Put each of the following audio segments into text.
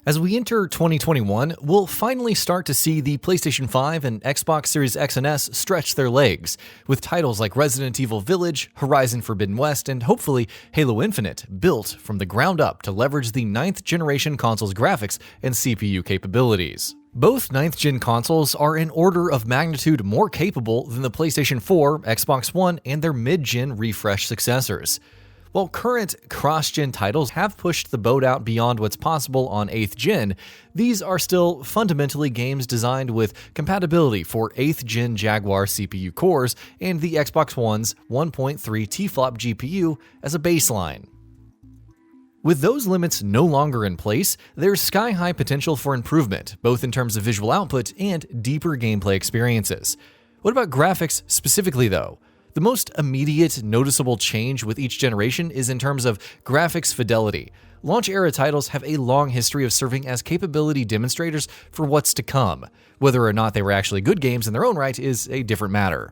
As we enter 2021, we'll finally start to see the PlayStation 5 and Xbox Series X and S stretch their legs, with titles like Resident Evil Village, Horizon Forbidden West, and hopefully Halo Infinite built from the ground up to leverage the 9th generation console's graphics and CPU capabilities. Both 9th gen consoles are an order of magnitude more capable than the PlayStation 4, Xbox One, and their mid-gen refresh successors. While current cross-gen titles have pushed the boat out beyond what's possible on 8th gen, these are still fundamentally games designed with compatibility for 8th gen Jaguar CPU cores and the Xbox One's 1.3 T-flop GPU as a baseline. With those limits no longer in place, there's sky-high potential for improvement, both in terms of visual output and deeper gameplay experiences. What about graphics specifically, though? The most immediate noticeable change with each generation is in terms of graphics fidelity. Launch-era titles have a long history of serving as capability demonstrators for what's to come. Whether or not they were actually good games in their own right is a different matter.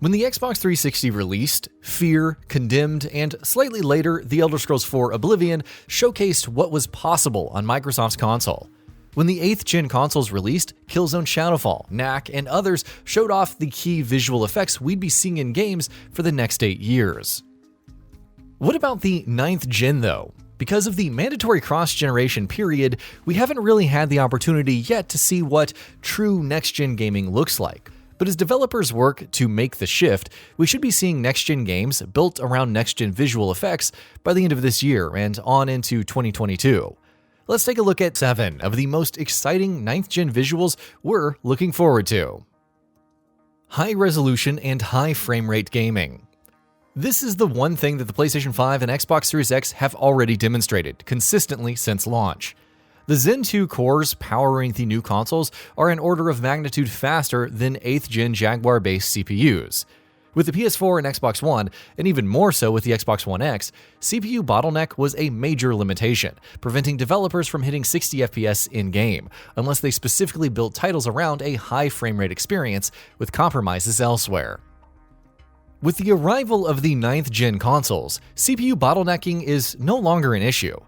When the Xbox 360 released, Fear, Condemned, and slightly later, The Elder Scrolls IV Oblivion showcased what was possible on Microsoft's console. When the 8th gen consoles released, Killzone Shadowfall, Knack, and others showed off the key visual effects we'd be seeing in games for the next 8 years. What about the 9th gen though? Because of the mandatory cross-generation period, we haven't really had the opportunity yet to see what true next-gen gaming looks like. But as developers work to make the shift, we should be seeing next-gen games built around next-gen visual effects by the end of this year and on into 2022. Let's take a look at 7 of the most exciting 9th gen visuals we're looking forward to. High resolution and high frame rate gaming. This is the one thing that the PlayStation 5 and Xbox Series X have already demonstrated consistently since launch. The Zen 2 cores powering the new consoles are an order of magnitude faster than 8th gen Jaguar-based CPUs. With the PS4 and Xbox One, and even more so with the Xbox One X, CPU bottleneck was a major limitation, preventing developers from hitting 60 FPS in-game, unless they specifically built titles around a high frame rate experience with compromises elsewhere. With the arrival of the 9th gen consoles, CPU bottlenecking is no longer an issue.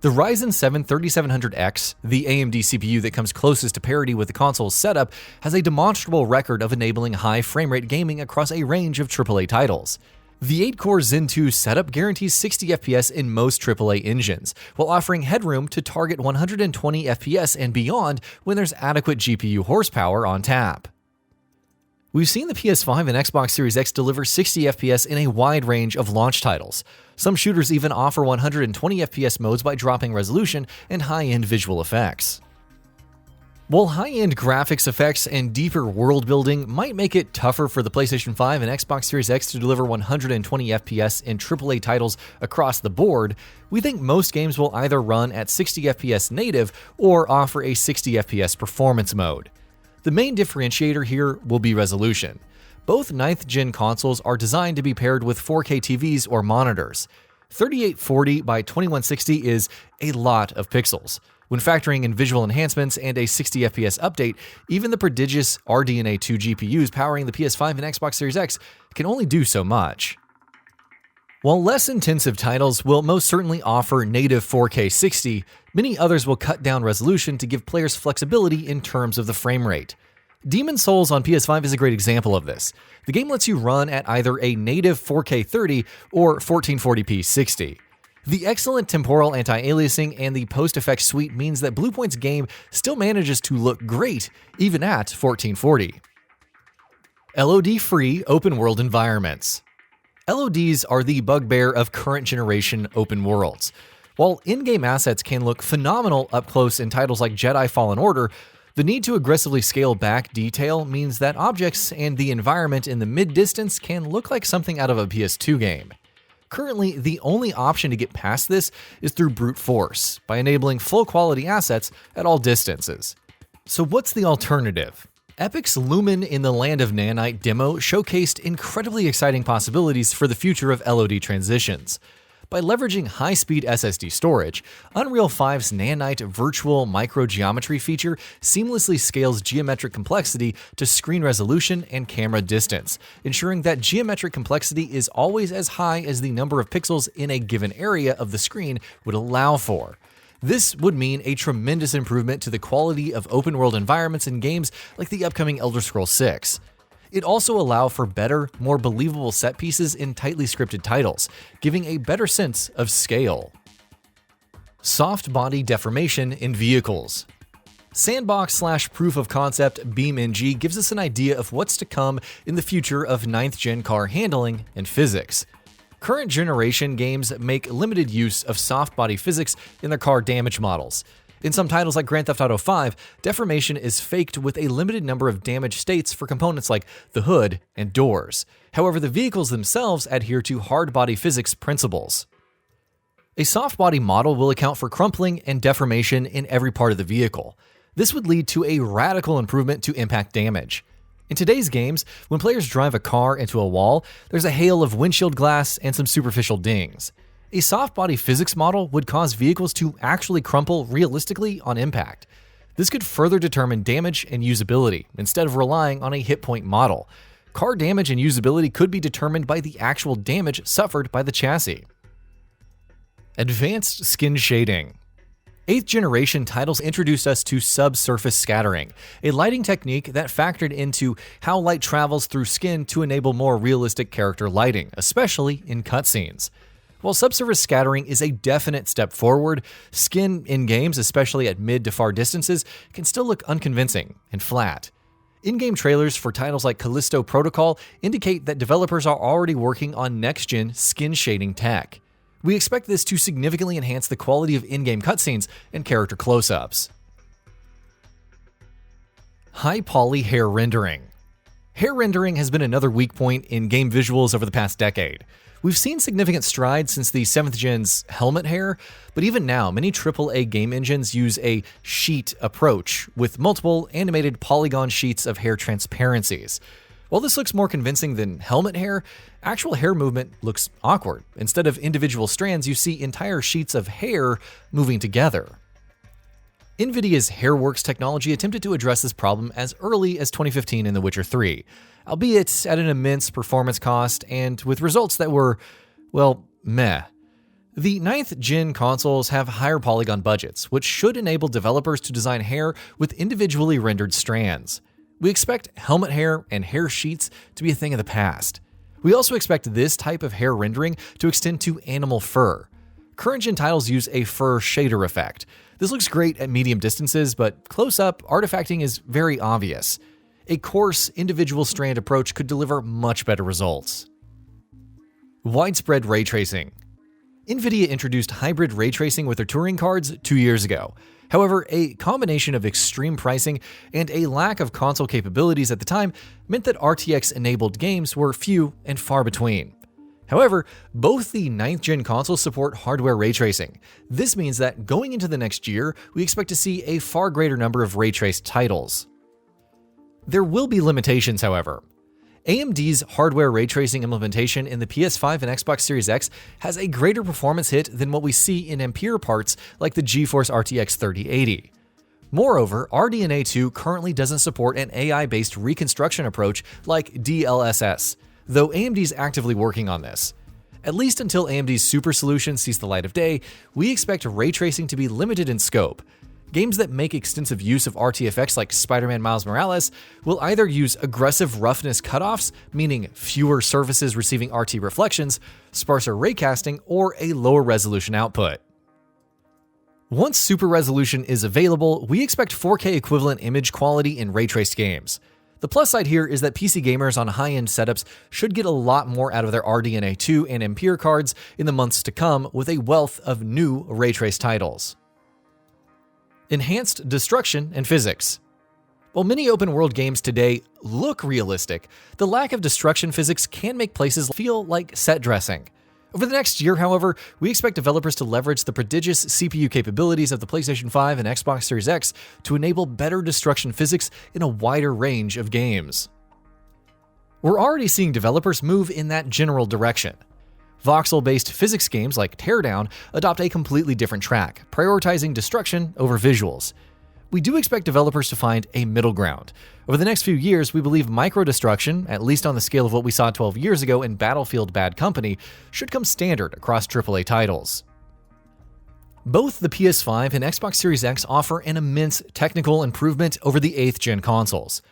The Ryzen 7 3700X, the AMD CPU that comes closest to parity with the console's setup, has a demonstrable record of enabling high frame-rate gaming across a range of AAA titles. The 8-core Zen 2 setup guarantees 60 FPS in most AAA engines, while offering headroom to target 120 FPS and beyond when there's adequate GPU horsepower on tap. We've seen the PS5 and Xbox Series X deliver 60 FPS in a wide range of launch titles. Some shooters even offer 120 FPS modes by dropping resolution and high-end visual effects. While high-end graphics effects and deeper world building might make it tougher for the PlayStation 5 and Xbox Series X to deliver 120 FPS in AAA titles across the board, we think most games will either run at 60 FPS native or offer a 60 FPS performance mode. The main differentiator here will be resolution. Both 9th gen consoles are designed to be paired with 4K TVs or monitors. 3840 by 2160 is a lot of pixels. When factoring in visual enhancements and a 60 FPS update, even the prodigious RDNA 2 GPUs powering the PS5 and Xbox Series X can only do so much. While less intensive titles will most certainly offer native 4K 60, many others will cut down resolution to give players flexibility in terms of the frame rate. Demon's Souls on PS5 is a great example of this. The game lets you run at either a native 4K 30 or 1440p 60. The excellent temporal anti-aliasing and the post-effects suite means that Bluepoint's game still manages to look great even at 1440. LOD-free open-world environments. LODs are the bugbear of current-generation open worlds. While in-game assets can look phenomenal up close in titles like Jedi Fallen Order, the need to aggressively scale back detail means that objects and the environment in the mid-distance can look like something out of a PS2 game. Currently, the only option to get past this is through brute force, by enabling full-quality assets at all distances. So what's the alternative? Epic's Lumen in the Land of Nanite demo showcased incredibly exciting possibilities for the future of LOD transitions. By leveraging high-speed SSD storage, Unreal 5's Nanite Virtual Microgeometry feature seamlessly scales geometric complexity to screen resolution and camera distance, ensuring that geometric complexity is always as high as the number of pixels in a given area of the screen would allow for. This would mean a tremendous improvement to the quality of open-world environments in games like the upcoming Elder Scrolls 6. It'd also allow for better, more believable set pieces in tightly scripted titles, giving a better sense of scale. Soft body deformation in vehicles. Sandbox/proof of concept BeamNG gives us an idea of what's to come in the future of 9th gen car handling and physics. Current generation games make limited use of soft body physics in their car damage models. In some titles like Grand Theft Auto 5, deformation is faked with a limited number of damage states for components like the hood and doors. However, the vehicles themselves adhere to hard body physics principles. A soft body model will account for crumpling and deformation in every part of the vehicle. This would lead to a radical improvement to impact damage. In today's games, when players drive a car into a wall, there's a hail of windshield glass and some superficial dings. A soft body physics model would cause vehicles to actually crumple realistically on impact. This could further determine damage and usability, instead of relying on a hit point model. Car damage and usability could be determined by the actual damage suffered by the chassis. Advanced skin shading. 8th generation titles introduced us to subsurface scattering, a lighting technique that factored into how light travels through skin to enable more realistic character lighting, especially in cutscenes. While subsurface scattering is a definite step forward, skin in games, especially at mid to far distances, can still look unconvincing and flat. In-game trailers for titles like Callisto Protocol indicate that developers are already working on next-gen skin shading tech. We expect this to significantly enhance the quality of in-game cutscenes and character close-ups. High poly hair rendering. Hair rendering has been another weak point in game visuals over the past decade. We've seen significant strides since the 7th gen's helmet hair, but even now, many AAA game engines use a sheet approach with multiple animated polygon sheets of hair transparencies. While this looks more convincing than helmet hair, actual hair movement looks awkward. Instead of individual strands, you see entire sheets of hair moving together. NVIDIA's Hairworks technology attempted to address this problem as early as 2015 in The Witcher 3, albeit at an immense performance cost and with results that were, well, meh. The 9th gen consoles have higher polygon budgets, which should enable developers to design hair with individually rendered strands. We expect helmet hair and hair sheets to be a thing of the past. We also expect this type of hair rendering to extend to animal fur. Current-gen titles use a fur shader effect. This looks great at medium distances, but close-up, artifacting is very obvious. A coarse, individual strand approach could deliver much better results. Widespread ray tracing. NVIDIA introduced hybrid ray tracing with their Turing cards 2 years ago. However, a combination of extreme pricing and a lack of console capabilities at the time meant that RTX-enabled games were few and far between. However, both the 9th gen consoles support hardware ray tracing. This means that going into the next year, we expect to see a far greater number of ray-traced titles. There will be limitations, however. AMD's hardware ray tracing implementation in the PS5 and Xbox Series X has a greater performance hit than what we see in Ampere parts like the GeForce RTX 3080. Moreover, RDNA 2 currently doesn't support an AI-based reconstruction approach like DLSS, though AMD's actively working on this. At least until AMD's Super solution sees the light of day, we expect ray tracing to be limited in scope. Games that make extensive use of RTFX like Spider-Man Miles Morales will either use aggressive roughness cutoffs, meaning fewer surfaces receiving RT reflections, sparser raycasting, or a lower resolution output. Once super resolution is available, we expect 4K equivalent image quality in ray-traced games. The plus side here is that PC gamers on high-end setups should get a lot more out of their RDNA 2 and Ampere cards in the months to come with a wealth of new ray-traced titles. Enhanced destruction and physics. While many open-world games today look realistic, the lack of destruction physics can make places feel like set dressing. Over the next year, however, we expect developers to leverage the prodigious CPU capabilities of the PlayStation 5 and Xbox Series X to enable better destruction physics in a wider range of games. We're already seeing developers move in that general direction. Voxel-based physics games like Teardown adopt a completely different track, prioritizing destruction over visuals. We do expect developers to find a middle ground. Over the next few years, we believe micro-destruction, at least on the scale of what we saw 12 years ago in Battlefield Bad Company, should come standard across AAA titles. Both the PS5 and Xbox Series X offer an immense technical improvement over the 8th gen consoles.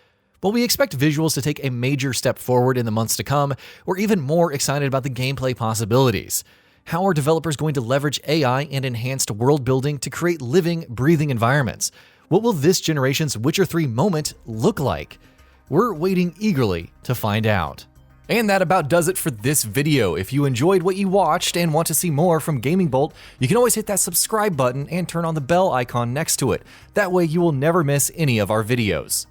While we expect visuals to take a major step forward in the months to come, we're even more excited about the gameplay possibilities. How are developers going to leverage AI and enhanced world building to create living, breathing environments? What will this generation's Witcher 3 moment look like? We're waiting eagerly to find out. And that about does it for this video. If you enjoyed what you watched and want to see more from GamingBolt, you can always hit that subscribe button and turn on the bell icon next to it. That way you will never miss any of our videos.